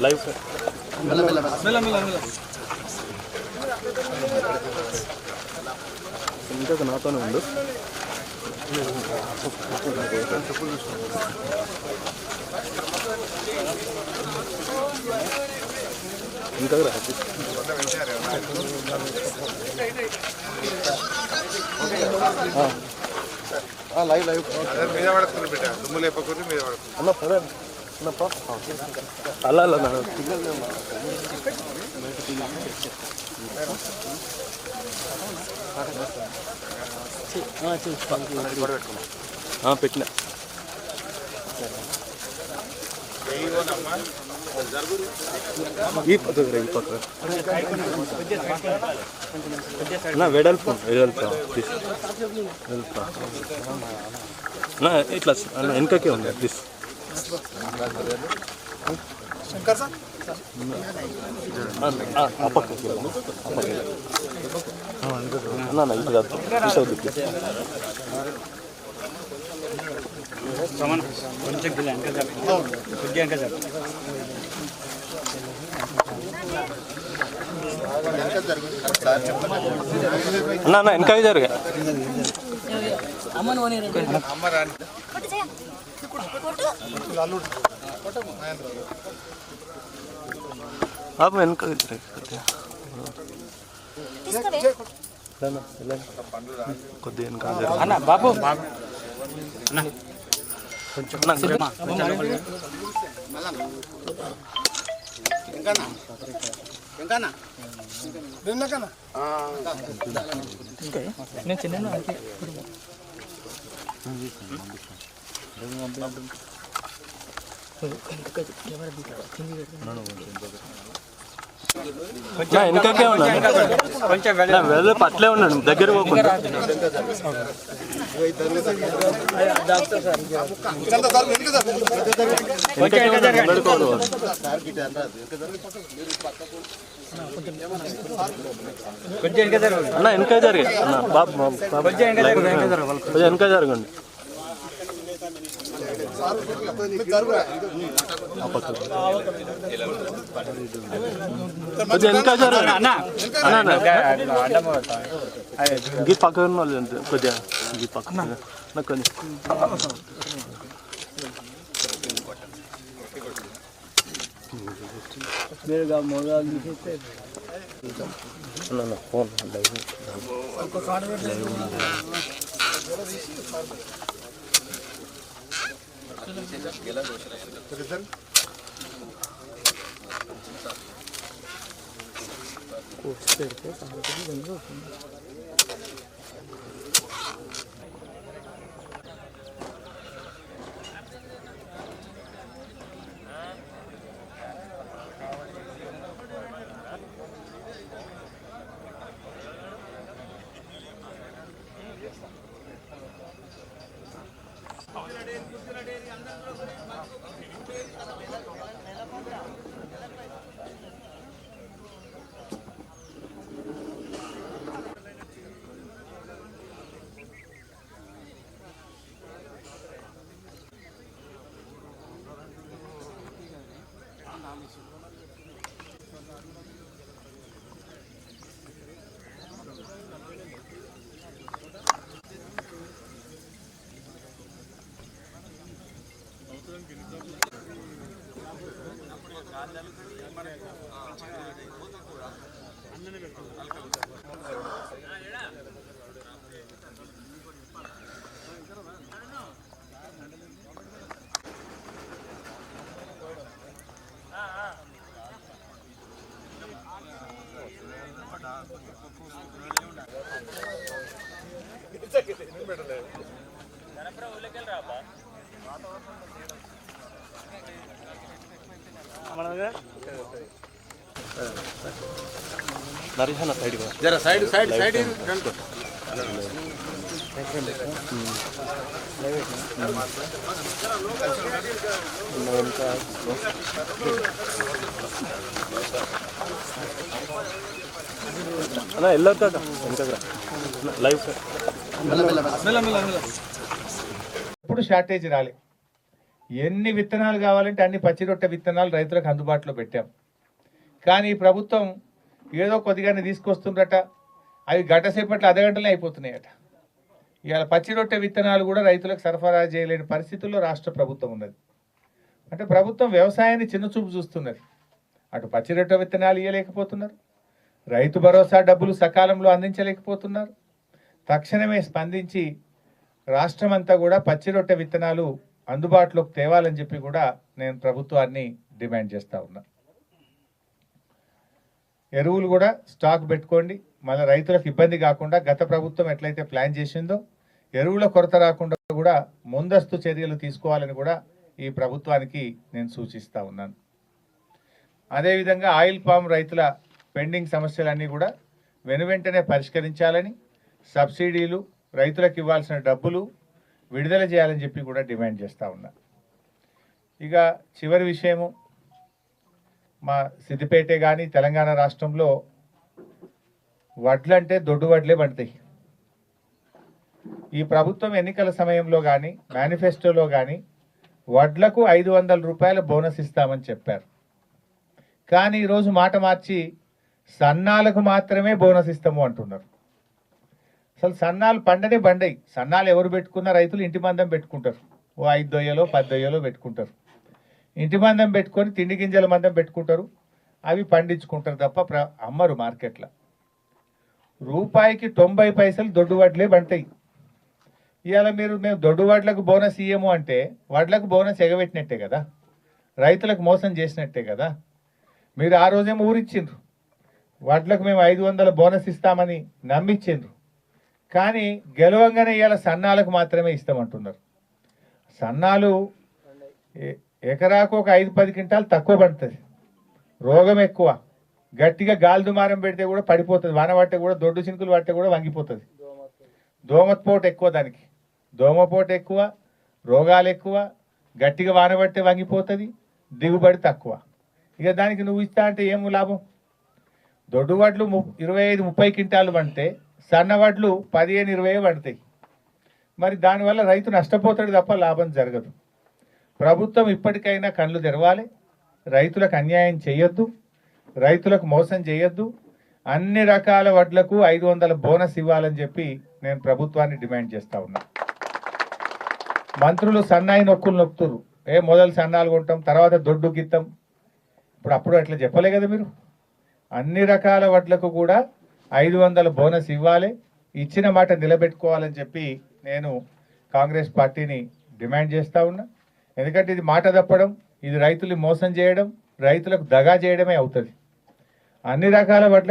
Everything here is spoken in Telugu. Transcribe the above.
లైవ్ ఇంకా నాతోనే ఉండు. ఇంకా లైవ్ లైవ్ మీద పడుతుంది బిడ్డ, దుమ్ము లేపకుండా మీద పడుతుంది అన్న. సరే అలా అలా పెట్టిన ఈ పక్క వెడల్పు ఇట్లా వెనకకే ఉంది ప్లీజ్. అప్పకి ఇటు కాదు కొంచెం అన్న వెనక జరిగా వెనక కొద్దిగా బాబు కొంచెం నేను చిన్న వెనకకే ఉన్నాను, కొంచెం వెళ్ళి పట్లే ఉన్నాను, దగ్గర పోకుండా. అన్న వెనక జరిగా అన్న బాబు వెనక జరగండి. వెనక జరగండి గీ పక్కన వాళ్ళు కొద్దిగా గీ పక్కన నాకు కొంచెం ఫోన్ లైవ్ నరేష్ సైడ్ జరా సైడ్ సైడ్ సైడ్ అన్న వెళ్ళరు కాక వెనక లైవ్ ఇప్పుడు షార్టేజ్ రాలే. ఎన్ని విత్తనాలు కావాలంటే అన్ని పచ్చి రొట్టె విత్తనాలు రైతులకు అందుబాటులో పెట్టాం. కానీ ఈ ప్రభుత్వం ఏదో కొద్దిగానే తీసుకొస్తుందట, అవి గంట సేపట్లో అర్ధగంటలే అయిపోతున్నాయట. ఇవాళ పచ్చి రొట్టె విత్తనాలు కూడా రైతులకు సరఫరా చేయలేని పరిస్థితుల్లో రాష్ట్ర ప్రభుత్వం ఉన్నది. అంటే ప్రభుత్వం వ్యవసాయాన్ని చిన్నచూపు చూస్తున్నది. అటు పచ్చి రొట్టె విత్తనాలు ఇవ్వలేకపోతున్నారు, రైతు భరోసా డబ్బులు సకాలంలో అందించలేకపోతున్నారు. తక్షణమే స్పందించి రాష్ట్రమంతా కూడా పచ్చి రొట్టె విత్తనాలు అందుబాటులోకి తేవాలని చెప్పి కూడా నేను ప్రభుత్వాన్ని డిమాండ్ చేస్తూ ఉన్నా. ఎరువులు కూడా స్టాక్ పెట్టుకోండి, మళ్ళీ రైతులకు ఇబ్బంది కాకుండా గత ప్రభుత్వం ఎట్లయితే ప్లాన్ చేసిందో ఎరువుల కొరత రాకుండా కూడా ముందస్తు చర్యలు తీసుకోవాలని కూడా ఈ ప్రభుత్వానికి నేను సూచిస్తూ ఉన్నాను. అదేవిధంగా ఆయిల్ పామ్ రైతుల పెండింగ్ సమస్యలన్నీ కూడా వెనువెంటనే పరిష్కరించాలని, సబ్సిడీలు, రైతులకు ఇవ్వాల్సిన డబ్బులు విడుదల చేయాలని చెప్పి కూడా డిమాండ్ చేస్తూ ఉన్నా. ఇక చివరి విషయము, మా సిద్దిపేట కానీ తెలంగాణ రాష్ట్రంలో వడ్లంటే దొడ్డు వడ్లే పడతాయి. ఈ ప్రభుత్వం ఎన్నికల సమయంలో కానీ మేనిఫెస్టోలో కానీ వడ్లకు 500 రూపాయల బోనస్ ఇస్తామని చెప్పారు. కానీ ఈరోజు మాట మార్చి సన్నాలకు మాత్రమే బోనస్ ఇస్తాము అంటున్నారు. అసలు సన్నాలు పండనే బండయి. సన్నాలు ఎవరు పెట్టుకున్న రైతులు ఇంటి మందం పెట్టుకుంటారు, ఓ 5 దొయ్యలో 10 దొయ్యలో పెట్టుకుంటారు. ఇంటి మందం పెట్టుకొని తిండి గింజల మందం పెట్టుకుంటారు, అవి పండించుకుంటారు తప్ప అమ్మరు మార్కెట్లో. రూపాయికి 90 పైసలు దొడ్డు వడ్లే పంటాయి. ఇవాళ మేము దొడ్డు వడ్లకు బోనస్ ఇయ్యము అంటే వడ్లకు బోనస్ ఎగబెట్టినట్టే కదా, రైతులకు మోసం చేసినట్టే కదా. మీరు ఆ రోజేమో ఊరిచ్చిండ్రు, వడ్లకు మేము 500 బోనస్ ఇస్తామని నమ్మిచ్చిండ్రు. కానీ గెలవంగానే ఇవాళ సన్నాలకు మాత్రమే ఇస్తామంటున్నారు. సన్నాలు ఎకరాకు ఒక 5-10 క్వింటాలు తక్కువ పడుతుంది, రోగం ఎక్కువ, గట్టిగా గాలి దుమారం పెడితే కూడా పడిపోతుంది, వాన పడితే కూడా దొడ్డు చినుకులు పడితే కూడా వంగిపోతుంది. దోమపోటు ఎక్కువ, దానికి దోమపోటు ఎక్కువ, రోగాలు ఎక్కువ, గట్టిగా వాన పడితే వంగిపోతుంది, దిగుబడి తక్కువ. ఇక దానికి నువ్వు ఇస్తా అంటే ఏం లాభం? దొడ్డు వడ్లు 25-30 క్వింటాలు పండితే సన్న వడ్లు 15-20 పడతాయి. మరి దానివల్ల రైతు నష్టపోతాడు తప్ప లాభం జరగదు. ప్రభుత్వం ఇప్పటికైనా కళ్ళు తెరవాలి, రైతులకు అన్యాయం చేయొద్దు, రైతులకు మోసం చేయొద్దు. అన్ని రకాల వడ్లకు 500 బోనస్ ఇవ్వాలని చెప్పి నేను ప్రభుత్వాన్ని డిమాండ్ చేస్తా ఉన్నా. మంత్రులు సన్నాయి నొక్కులు నొక్కుతురు, మొదలు సన్నాలు కొంటాం తర్వాత దొడ్డు గిత్తం. అప్పుడు అట్లా చెప్పలే కదా మీరు. అన్ని రకాల వడ్లకు కూడా 500 బోనస్ ఇవ్వాలి, ఇచ్చిన మాట నిలబెట్టుకోవాలని చెప్పి నేను కాంగ్రెస్ పార్టీని డిమాండ్ చేస్తూ ఉన్నా. ఎందుకంటే ఇది మాట తప్పడం, ఇది రైతులు మోసం చేయడం, రైతులకు దగా చేయడమే అవుతుంది. అన్ని రకాల వడ్లకు